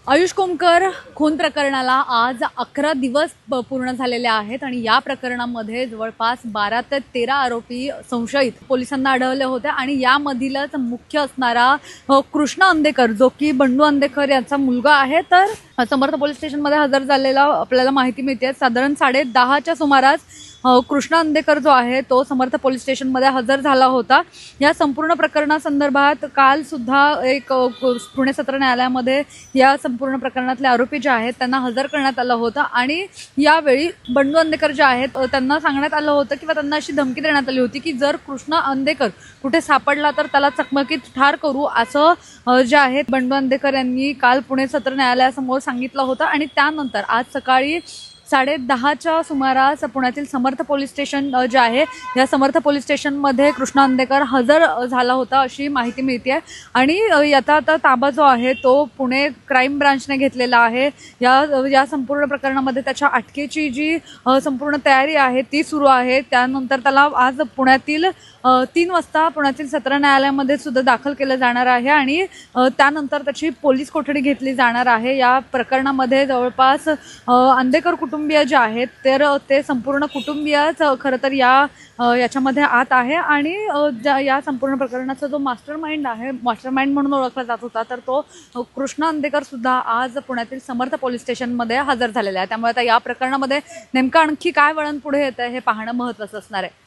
आयुष कोमकर खून प्रकरणाला आज 11 दिवस पूर्ण झालेले आहेत आणि या प्रकरणामध्ये जवळपास 12 ते 13 आरोपी संशयित पोलिसांना आढळले होते आणि यामधीलच मुख्य असणारा कृष्ण अंधेकर जो की बंडू अंधेकर यांचा मुलगा आहे तर समर्थ पोलीस स्टेशनमध्ये हजर झालेला आपल्याला माहिती मिळते। साधारण 10:30च्या सुमारास कृष्ण अंधेकर जो आहे तो समर्थ पोलीस स्टेशनमध्ये हजर झाला होता। या संपूर्ण प्रकरणासंदर्भात काल सुद्धा एक पुणे सत्र न्यायालयामध्ये या संपूर्ण प्रकरणातले आरोपी जे आहेत त्यांना हजर करण्यात आलं होतं आणि यावेळी बंडू अंधेकर जे आहेत त्यांना सांगण्यात आलं होतं किंवा त्यांना अशी धमकी देण्यात आली होती की जर कृष्ण अंधेकर कुठे सापडला तर त्याला चकमकीत ठार करू असं जे आहे बंडू अंधेकर यांनी काल पुणे सत्र न्यायालयासमोर सांगितलं होतं। आणि त्यानंतर आज सकाळी 10:30च्या सुमारास पुण्यातील समर्थ पोलीस स्टेशन जे आहे या समर्थ पोलीस स्टेशनमध्ये कृष्ण अंधेकर हजर झाला होता अशी माहिती मिळते आणि आता ताबा जो आहे तो पुणे क्राईम ब्रांचने घेतलेला आहे। या संपूर्ण प्रकरणामध्ये त्याच्या अटकेची जी संपूर्ण तयारी आहे ती सुरू आहे। त्यानंतर त्याला आज पुण्यातील 3 वाजता पुण्यातील सत्र न्यायालयामध्ये सुद्धा दाखल केलं जाणार आहे आणि त्यानंतर त्याची पोलीस कोठडी घेतली जाणार आहे। या प्रकरणामध्ये जवळपास अंधेकर कुटुंबीय जे आहेत तर ते संपूर्ण कुटुंबीयच खरं तर याच्यामध्ये आत आहे आणि या संपूर्ण प्रकरणाचा जो मास्टरमाइंड म्हणून ओळखला जात होता तर तो कृष्ण अंधेकर सुद्धा आज पुण्यातील समर्थ पोलीस स्टेशनमध्ये हजर झालेला आहे। त्यामुळे आता या प्रकरणामध्ये नेमकं आणखी काय वळण पुढे येतं हे पाहणं महत्त्वाचं असणार आहे।